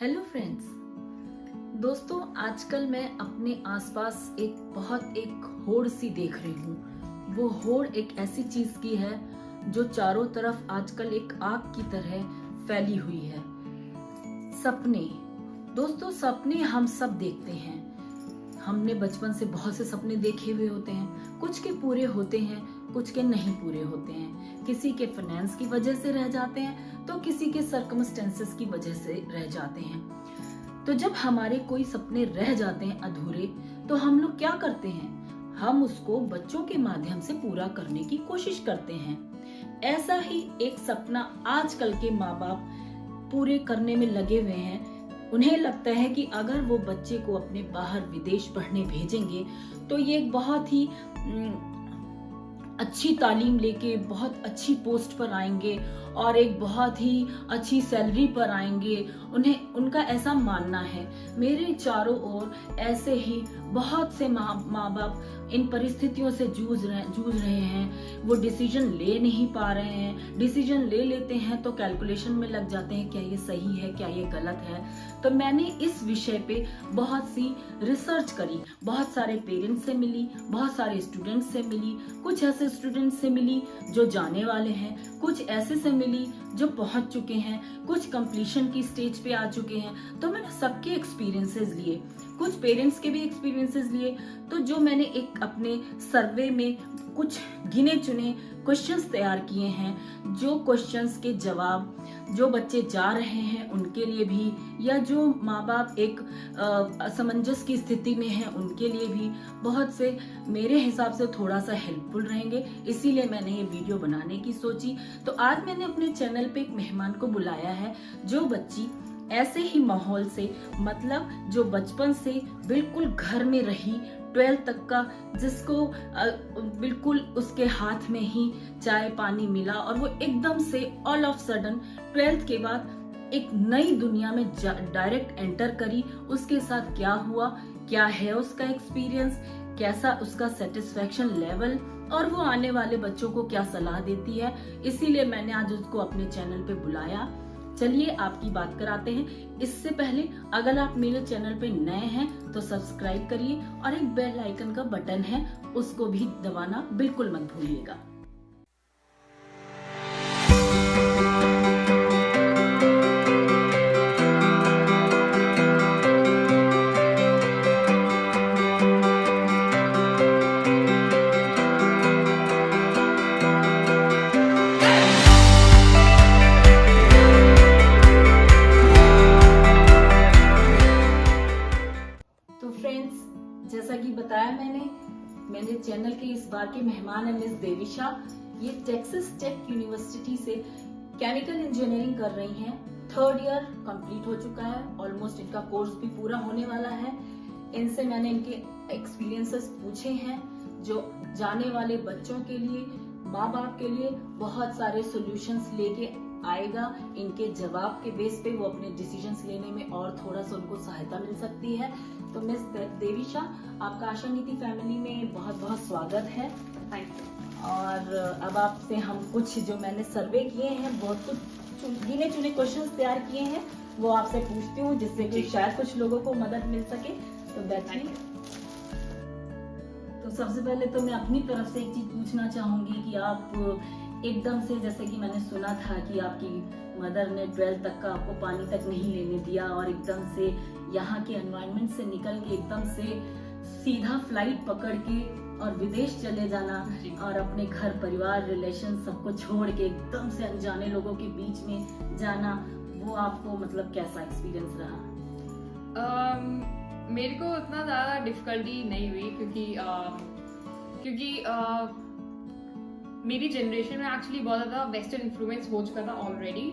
Hello friends. दोस्तों, आजकल मैं अपने आसपास एक होड़ सी देख रही हूँ। वो होड़ एक ऐसी चीज की है जो चारों तरफ आजकल एक आग की तरह फैली हुई है। सपने। दोस्तों, सपने हम सब देखते हैं। हमने बचपन से बहुत से सपने देखे हुए होते हैं। कुछ के पूरे होते हैं, कुछ के नहीं पूरे होते हैं। किसी के फाइनेंस की वजह से रह जाते हैं तो किसी के सर्कमस्टेंसेस की वजह से रह जाते हैं। तो जब हमारे कोई सपने रह जाते हैं अधूरे, तो हम लोग क्या करते हैं? हम उसको बच्चों के माध्यम से पूरा करने की कोशिश करते हैं। ऐसा ही एक सपना आजकल के माँ बाप पूरे करने में लगे हुए हैं। उन्हें लगता है कि अगर वो बच्चे को अपने बाहर विदेश पढ़ने भेजेंगे तो ये एक बहुत ही अच्छी तालीम लेके बहुत अच्छी पोस्ट पर आएंगे और एक बहुत ही अच्छी सैलरी पर आएंगे। उनका ऐसा मानना है। मेरे चारों ओर ऐसे ही बहुत से माँ बाप इन परिस्थितियों से जूझ रहे हैं। वो डिसीजन ले नहीं पा रहे हैं। डिसीजन ले लेते हैं तो कैलकुलेशन में लग जाते हैं, क्या ये सही है, क्या ये गलत है। तो मैंने इस विषय पे बहुत सी रिसर्च करी, बहुत सारे पेरेंट्स से मिली, बहुत सारे स्टूडेंट्स से मिली। कुछ ऐसे स्टूडेंट्स से मिली जो जाने वाले हैं, कुछ ऐसे से मिली जो पहुंच चुके हैं, कुछ कंप्लीशन की स्टेज पे आ चुके हैं। तो मैंने सबके एक्सपीरियंसेस लिए, कुछ पेरेंट्स के भी एक्सपीरियंसेस लिए। तो जो मैंने एक अपने सर्वे में कुछ गिने चुने क्वेश्चंस तैयार किए हैं, जो क्वेश्चंस के जवाब जो बच्चे जा रहे हैं उनके लिए भी, या जो माँ बाप एक असमंजस की स्थिति में हैं उनके लिए भी बहुत से मेरे हिसाब से थोड़ा सा हेल्पफुल रहेंगे। इसीलिए मैंने ये वीडियो बनाने की सोची। तो आज मैंने अपने चैनल पे एक मेहमान को बुलाया है जो बच्ची ऐसे ही माहौल से, मतलब जो बचपन से बिल्कुल घर में रही 12th तक का, जिसको बिल्कुल उसके हाथ में ही चाय पानी मिला और वो एकदम से ऑल ऑफ सडन 12th के बाद एक नई दुनिया में डायरेक्ट एंटर करी। उसके साथ क्या हुआ, क्या है उसका एक्सपीरियंस, कैसा उसका सेटिस्फेक्शन लेवल, और वो आने वाले बच्चों को क्या सलाह देती है। इसीलिए मैंने आज उसको अपने चैनल पे बुलाया। चलिए आपकी बात कराते हैं। इससे पहले अगर आप मेरे चैनल पे नए हैं तो सब्सक्राइब करिए और एक बेल आइकन का बटन है उसको भी दबाना बिल्कुल मत भूलिएगा। तो फ्रेंड्स, जैसा कि बताया मैंने चैनल के इस बार के मेहमान है मिस देविशा। ये टेक्सास टेक यूनिवर्सिटी से केमिकल इंजीनियरिंग कर रही हैं। 3rd ईयर कंप्लीट हो चुका है, ऑलमोस्ट इनका कोर्स भी पूरा होने वाला है। इनसे मैंने इनके एक्सपीरियंसेस पूछे हैं जो जाने वाले बच्चों के लिए, माँ बाप के लिए बहुत सारे सॉल्यूशंस लेके आएगा। इनके जवाब के बेस पे वो अपने डिसीजंस लेने में और थोड़ा सा उनको सहायता मिल सकती है। तो मिस देविशा, आपका आशा नीति फैमिली में बहुत बहुत स्वागत है। Thank you. और अब आपसे हम कुछ जो मैंने सर्वे किए हैं, बहुत कुछ गिने चुने क्वेश्चंस तैयार किए हैं, वो आपसे पूछती हूँ जिससे कि शायद कुछ लोगों को मदद मिल सके। तो बैठिए। तो सबसे पहले तो मैं अपनी तरफ से एक चीज पूछना चाहूंगी कि आप एकदम से, जैसे कि मैंने सुना था कि आपकी मदर ने 12th तक का आपको पानी तक नहीं लेने दिया और एकदम से यहाँ के एनवायरनमेंट से निकल के एकदम से सीधा फ्लाइट पकड़ के और विदेश चले जाना और अपने घर परिवार रिलेशन सबको छोड़ के एकदम से अनजाने लोगों के बीच में जाना, वो आपको मतलब कैसा एक्सपीरियंस रहा? मेरे को उतना ज़्यादा डिफिकल्टी नहीं हुई क्योंकि मेरी जनरेशन में एक्चुअली बहुत ज़्यादा वेस्टर्न इन्फ्लुएंस हो चुका था ऑलरेडी,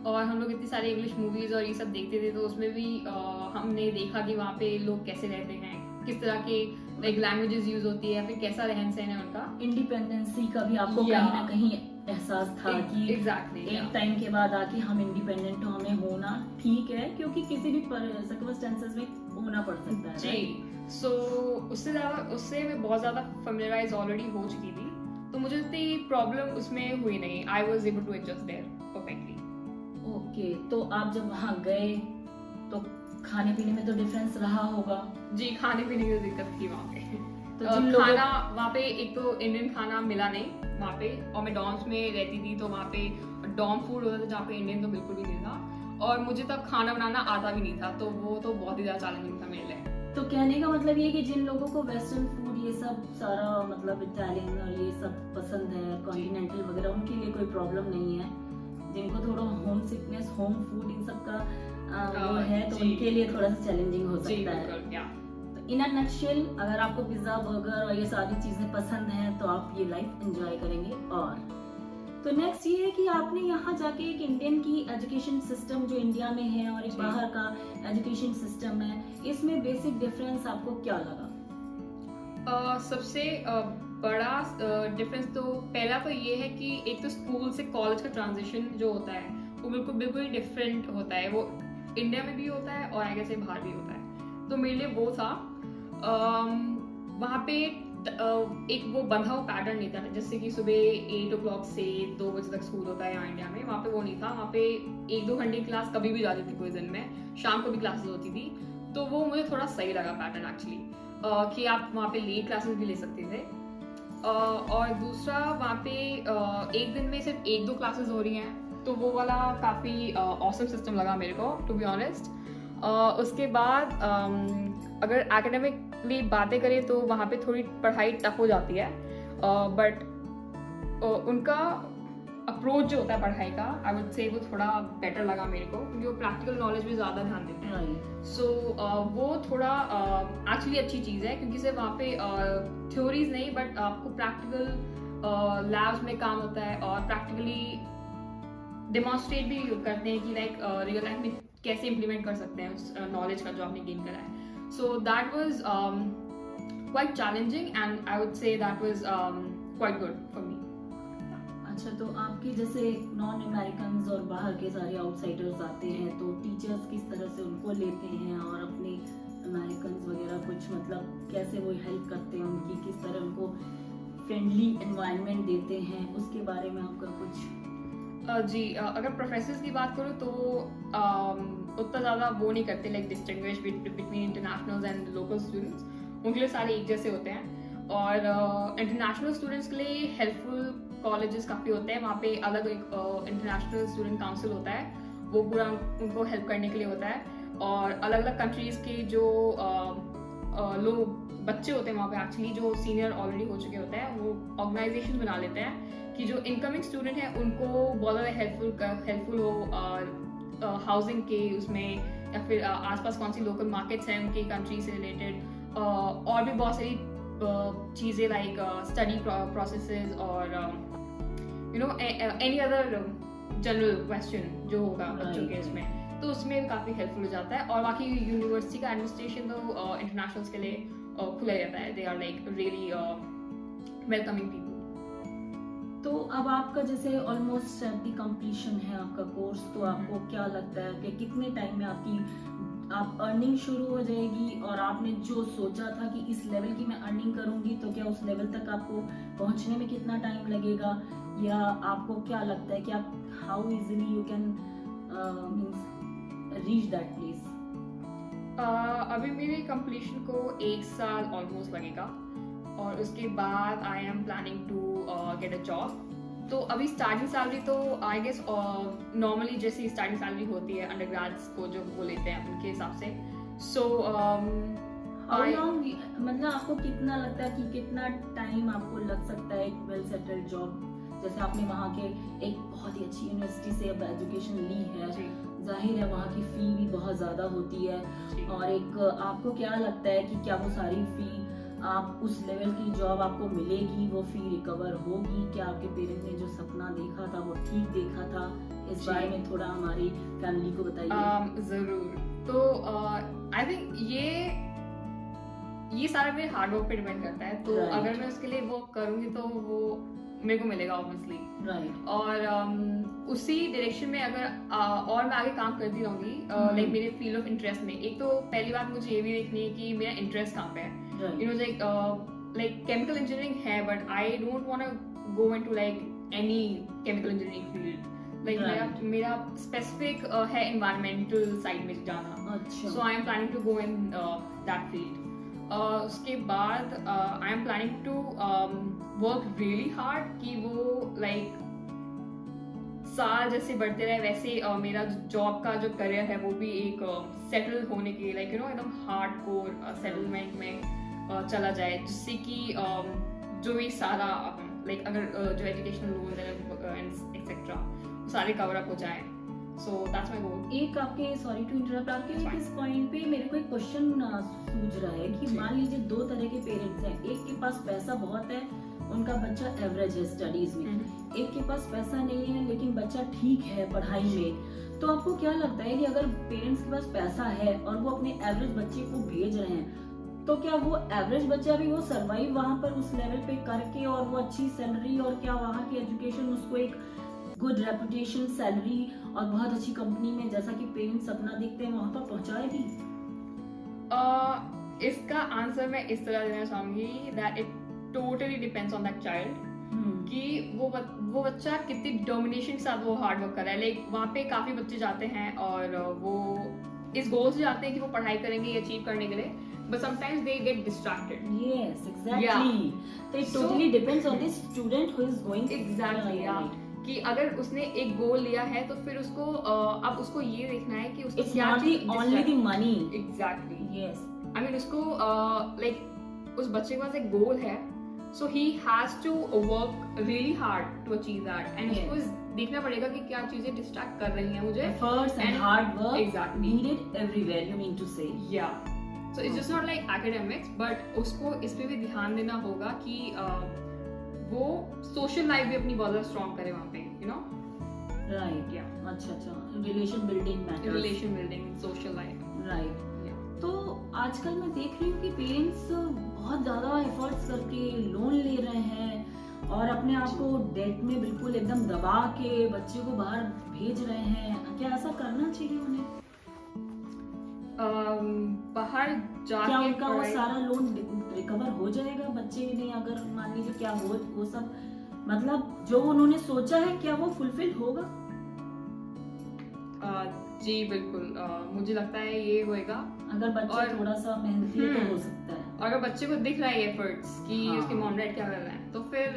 और हम लोग इतनी सारी इंग्लिश मूवीज़ और ये सब देखते थे, तो उसमें भी हमने देखा कि वहाँ पे लोग कैसे रहते हैं, किस तरह के लाइक लैंग्वेजेस यूज होती है, फिर कैसा रहन सहन है उनका। इंडिपेंडेंसी का भी आपको कहीं ना कहीं एहसास था कि एक टाइम के बाद आके हम इंडिपेंडेंट हो, हमें होना ठीक है, क्योंकि किसी भी सर्कमस्टेंसेस में होना पड़ सकता है जी। सो उससे मैं बहुत ज़्यादा फेमिलियराइज ऑलरेडी हो चुकी थी, तो मुझे इतनी प्रॉब्लम उसमें हुई नहीं। I was able to adjust there perfectly. Okay, तो आप जब वहाँ गए तो खाने पीने में तो डिफरेंस रहा होगा। जी, खाने पीने की दिक्कत थी वहाँ पे। तो जिन लोगों खाना वहाँ पे, एक तो इंडियन खाना मिला नहीं वहाँ पे, और मैं डॉम्स में रहती थी तो वहाँ पे डॉम फूड होता था जहाँ पे इंडियन तो बिल्कुल भी नहीं था, और मुझे तब खाना बनाना आता भी नहीं था, तो वो तो बहुत ही ज़्यादा चैलेंजिंग था मेरे लिए। तो कहने का मतलब ये कि जिन लोगों को वेस्टर्न फूड ये सब सारा मतलब इटालियन और ये सब पसंद है, कॉन्टिनेंटल वगैरह, उनके लिए कोई प्रॉब्लम नहीं है। जिनको थोड़ा home sickness, home food in सब का वो है, तो उनके लिए थोड़ा सा चैलेंजिंग हो सकता है। तो इन अ नटशेल, अगर आपको पिज्जा, बर्गर और ये सारी चीजें पसंद हैं तो आप ये लाइफ एंजॉय करेंगे। और तो नेक्स्ट ये है कि आपने यहाँ जाके एक इंडियन की एजुकेशन सिस्टम जो इंडिया में है और एक बाहर का एजुकेशन सिस्टम है, इसमें बेसिक डिफरेंस आपको क्या लगा? सबसे बड़ा डिफरेंस तो पहला तो ये है कि एक तो स्कूल से कॉलेज का ट्रांजिशन जो होता है वो बिल्कुल ही डिफरेंट होता है। वो इंडिया में भी होता है और आगे से बाहर भी होता है, तो मेरे लिए वो था। वहाँ पे एक वो बंधा हुआ पैटर्न नहीं था, जैसे कि सुबह 8 o'clock से 2 बजे तक स्कूल होता है यहाँ इंडिया में, वहाँ पे वो नहीं था। वहाँ पे 1-2 घंटे की क्लास कभी भी जाती थी, कोई दिन में शाम को भी क्लासेस होती थी, तो वो मुझे थोड़ा सही लगा पैटर्न एक्चुअली, कि आप वहाँ पे लेट क्लासेस भी ले सकते थे। और दूसरा वहाँ पे एक दिन में सिर्फ 1-2 क्लासेस हो रही हैं, तो वो वाला काफ़ी ऑसम सिस्टम लगा मेरे को, टू बी ऑनेस्ट। उसके बाद अगर एकेडमिकली बातें करें तो वहाँ पे थोड़ी पढ़ाई टफ हो जाती है, बट उनका अप्रोच जो होता है पढ़ाई का, आई वुड से वो थोड़ा बेटर लगा मेरे को, क्योंकि वो प्रैक्टिकल नॉलेज भी ज़्यादा ध्यान देते हैं। सो वो थोड़ा एक्चुअली अच्छी चीज़ है, क्योंकि सिर्फ वहाँ पे थ्योरीज नहीं, बट आपको प्रैक्टिकल लैब्स में काम होता है और प्रैक्टिकली डेमोन्स्ट्रेट भी करते हैं कि लाइक रियल लाइफ में कैसे इम्प्लीमेंट कर सकते हैं उस नॉलेज का जो आपने गेन करा है। So that was quite challenging and I would say that was quite good for me. अच्छा, तो आपके जैसे नॉन अमेरिकन और बाहर के सारे आउटसाइडर्स आते हैं, तो टीचर्स किस तरह से उनको लेते हैं और अपने अमेरिकन वगैरह कुछ मतलब कैसे वो हेल्प करते हैं उनकी, किस तरह उनको फ्रेंडली एनवायरनमेंट देते हैं, उसके बारे में आपका कुछ? जी, अगर प्रोफेसर्स की बात करूँ तो उतना ज़्यादा वो नहीं करते, like distinguish between internationals and local students. उनके लिए सारे एक जैसे होते हैं, और इंटरनेशनल स्टूडेंट्स के लिए हेल्पफुल कॉलेजेस काफ़ी होते हैं। वहाँ पे अलग एक इंटरनेशनल स्टूडेंट काउंसिल होता है, वो पूरा उनको हेल्प करने के लिए होता है। और अलग अलग कंट्रीज़ के जो लोग बच्चे होते हैं वहाँ पे एक्चुअली जो सीनियर ऑलरेडी हो चुके होते हैं, वो ऑर्गेनाइजेशन बना लेते हैं कि जो इनकमिंग स्टूडेंट है उनको बहुत ज़्यादा हेल्पफुल हो, और हाउसिंग के उसमें, या फिर आसपास कौन सी लोकल मार्केट्स हैं उनकी कंट्री से रिलेटेड, और भी बहुत सारी चीज़ें लाइक स्टडी प्रोसेसेस और you know any other general question जो होगा बच्चों के इसमें, तो उसमें भी काफ़ी हेल्पफुल हो जाता है। और बाकी यूनिवर्सिटी का एडमिनिस्ट्रेशन तो इंटरनेशनल्स के लिए खुला रहता है, they are like really welcoming people. तो अब आपका जैसे ऑलमोस्ट एट द कंप्लीशन है आपका कोर्स, तो आपको क्या लगता है कि कितने टाइम में आप अर्निंग शुरू हो जाएगी, और आपने जो सोचा था कि इस लेवल की मैं अर्निंग करूंगी, तो क्या उस लेवल तक आपको पहुंचने में कितना टाइम लगेगा, या आपको क्या लगता है कि आप how easily you can reach that place? अभी मेरे कंप्लीशन को 1 साल ऑलमोस्ट लगेगा, और उसके बाद I am planning to get a job. तो अभी स्टार्टिंग सैलरी तो आई गेस नॉर्मली जैसी स्टार्टिंग सैलरी होती है अंडर ग्रेड्स को जो वो लेते हैं उनके हिसाब से। सो मतलब आपको कितना लगता है कि कितना टाइम आपको लग सकता है एक वेल सेटल्ड जॉब? जैसे आपने वहाँ के एक बहुत ही अच्छी यूनिवर्सिटी से अब एजुकेशन ली है, जाहिर है वहाँ की फी भी बहुत ज़्यादा होती है, और एक आपको क्या लगता है कि क्या वो सारी फी आप उस लेवल की जॉब आपको मिलेगी, वो फी रिकवर होगी? क्या आपके पेरेंट्स ने जो सपना देखा था वो ठीक देखा था? इस बारे में थोड़ा हमारी फैमिली को बताइए। जरूर। तो आई थिंक ये सारा मेरे हार्ड वर्क पे डिपेंड करता है, तो अगर मैं उसके लिए वो करूंगी तो वो मेरे को मिलेगा ऑब्वियसली, राइट। और उसी डायरेक्शन में अगर और मैं आगे काम करती रहूंगी लाइक मेरे फील्ड ऑफ इंटरेस्ट में। एक तो पहली बात मुझे ये भी देखनी है कि मेरा इंटरेस्ट कहाँ पे है, you know like chemical engineering है, but I don't want to go into like any chemical engineering field, like मेरा स्पेसिफिक है एनवायरमेंटल साइड में जाना। अच्छा। so I am planning to go in that field. उसके बाद I am planning to work really hard कि वो like साल जैसे बढ़ते रहे वैसे मेरा जॉब का जो करियर है वो भी एक सेटल होने के लाइक यू नो एकदम हार्ड कोर सेटलमेंट में चला जाए, जिससे कि जो ये सारा लाइक अगर जो एजुकेशनल लोन एक्सेट्रा सारे कवर अप हो जाए. So that's my goal. एक आपके सॉरी टू इंटरप्ट, आपके इस पॉइंट पे मेरे को एक क्वेश्चन सूझ रहा है कि मान लीजिए दो तरह के पेरेंट्स हैं, एक के पास पैसा बहुत है, उनका बच्चा एवरेज है स्टडीज में, एक के पास पैसा नहीं है लेकिन बच्चा ठीक है पढ़ाई में. तो आपको क्या लगता है कि अगर पेरेंट्स के पास पैसा है और वो अपने एवरेज बच्चे को भेज रहे हैं, तो क्या वो एवरेज बच्चा भी वो सरवाइव वहाँ पर उस लेवल पे करके और वो अच्छी सैलरी और क्या वहाँ की एजुकेशन उसको एक गुड रेपुटेशन, सैलरी और बहुत अच्छी कंपनी में जैसा कि पेरेंट्स सपना देखते हैं वहाँ पर पहुँचाएगी? इसका आंसर मैं इस तरह देना चाहूंगी that it totally depends on that child कि वो बच्चा कितनी डोमिनेशन के साथ वो हार्ड वर्क कर रहा है. लाइक वहाँ पे काफी बच्चे जाते हैं और वो इस गोल से जाते हैं कि वो पढ़ाई करेंगे ये अचीव करने के लिए, but sometimes they get distracted. Yes, exactly. Yeah. So it totally depends on the student who is going. Exactly, yeah. कि अगर उसने एक गोल लिया है तो फिर उसको अब उसको ये देखना है कि उसको It's क्या not the only the money. Exactly. Yes. I mean उसको like उस बच्चे के पास एक गोल है, so he has to work really hard to achieve that, and Yes. उसको देखना पड़ेगा कि क्या चीजें डिस्ट्रैक्ट कर रही हैं मुझे. Efforts and hard work Exactly. needed everywhere. You mean to say? Yeah. So it's just not like academics, but उसको इस पे भी ध्यान देना होगा कि वो सोशल लाइफ भी अपनी बहुत ज्यादा स्ट्रॉन्ग करे वहाँ पे, you know? Right. Yeah. अच्छा. Relation building matters. Relation building, social life. Right. Yeah. तो आजकल मैं देख रही हूँ कि पेरेंट्स बहुत ज्यादा एफर्ट्स करके लोन ले रहे हैं और अपने आप को डेट में बिल्कुल एकदम दबा के बच्चे को बाहर भेज रहे हैं. क्या ऐसा करना चाहिए उन्हें? बाहर जाके क्या उनका वो पढ़ाई- सारा लोन रिकवर हो जाएगा बच्चे ने, अगर मान लीजिए क्या हो वो सब, मतलब जो उन्होंने सोचा है क्या वो फुलफिल होगा? जी बिल्कुल. मुझे लगता है ये होएगा अगर बच्चा और- थोड़ा सा मेहनती है तो हो सकता है. और अगर बच्चे को दिख रहा है एफर्ट्स कि हाँ. उसके मॉम डैड क्या कर रहे हैं तो फिर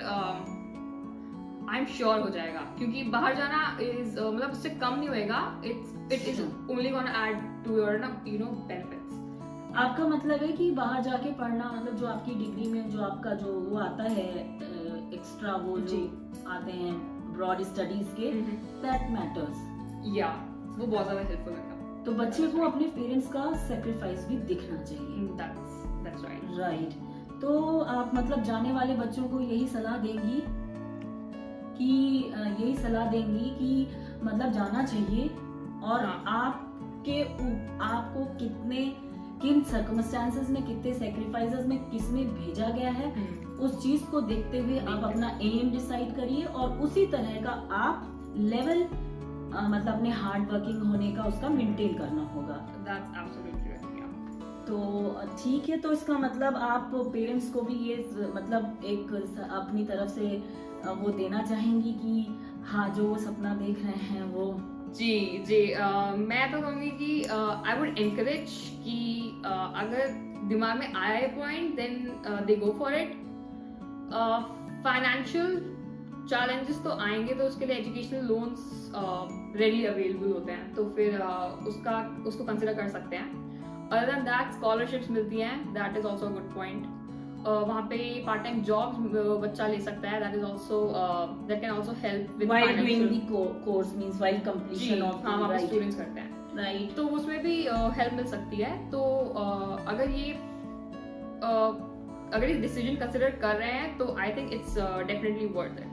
आई एम श्योर हो जाएगा, क्योंकि बाहर जाना इज मतलब उससे कम नहीं होएगा. It is only gonna add to your you know benefits. आपका मतलब है कि बाहर जाके पढ़ना, मतलब जो आपकी डिग्री में जो आपका जो वो आता है एक्स्ट्रा वो जो जी. आते हैं ब्रॉड स्टडीज के, दैट मैटर्स. या वो बहुत ज्यादा हेल्पफुल होगा. तो बच्चे को अपने पेरेंट्स का सेक्रीफाइस भी दिखना चाहिए. That's right. राइट. तो आप मतलब जाने वाले बच्चों को यही सलाह देंगी कि यही सलाह देंगी कि मतलब जाना चाहिए और हाँ. आपको किन सर्कमस्टेंसेस में, कितने सेक्रीफाइसेस में, किस में भेजा गया है, उस चीज को देखते हुए आप अपना एम डिसाइड करिए और उसी तरह का आप लेवल मतलब अपने हार्ड वर्किंग होने का उसका मेंटेन करना होगा. That's absolutely right. Yeah. तो ठीक है, तो इसका मतलब आप पेरेंट्स को भी ये मतलब एक अपनी तरफ से वो देना चाहेंगी कि हाँ जो वो सपना देख रहे हैं वो. जी जी. मैं तो कहूँगी कि आई वुड एनकरेज कि अगर दिमाग में आया है point then they go for it. Financial challenges तो आएंगे तो उसके लिए एजुकेशनल लोन्स रेडली अवेलेबल होते हैं, तो फिर उसको कंसिडर कर सकते हैं. अदर देन दैट स्कॉलरशिप्स मिलती हैं, that is also good point. वहाँ पे पार्ट टाइम जॉब बच्चा ले सकता है, that can also help with while doing the course means while completion of हाँ वहाँ पे right. स्टूडेंट्स करते हैं, Right. तो उसमें भी हेल्प मिल सकती है. तो अगर ये डिसीजन कंसिडर कर रहे हैं तो I think it's definitely worth it.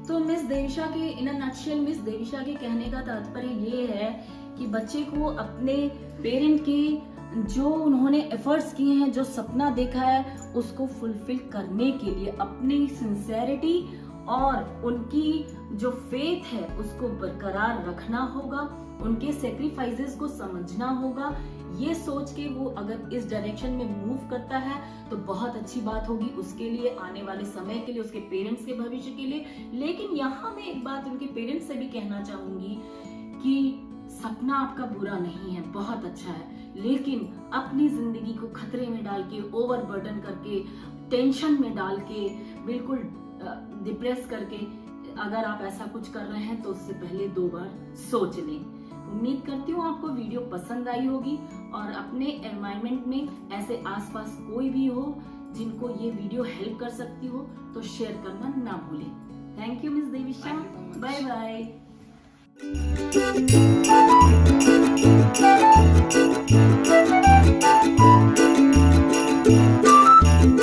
तो मिस देविशा के इन अ नटशेल मिस देविशा के कहने का तात्पर्य ये है कि बच्चे को अपने पेरेंट के जो उन्होंने एफर्ट्स किए हैं, जो सपना देखा है, उसको फुलफिल करने के लिए अपनी सिंसेरिटी और उनकी जो फेथ है उसको बरकरार रखना होगा, उनके सेक्रीफाइसेस को समझना होगा. ये सोच के वो अगर इस डायरेक्शन में मूव करता है तो बहुत अच्छी बात होगी उसके लिए, आने वाले समय के लिए, उसके पेरेंट्स के भविष्य के लिए. लेकिन यहाँ मैं एक बात उनके पेरेंट्स से भी कहना चाहूंगी कि सपना आपका बुरा नहीं है, बहुत अच्छा है, लेकिन अपनी जिंदगी को खतरे में डाल के, ओवरबर्डन करके, टेंशन में डाल के, बिल्कुल डिप्रेस करके अगर आप ऐसा कुछ कर रहे हैं तो उससे पहले 2 बार सोच लें। उम्मीद करती हूँ आपको वीडियो पसंद आई होगी और अपने एनवायरनमेंट में ऐसे आसपास कोई भी हो जिनको ये वीडियो हेल्प कर सकती हो तो शेयर करना ना भूलें। Thank you miss Devisha, Thank you so much. Bye bye.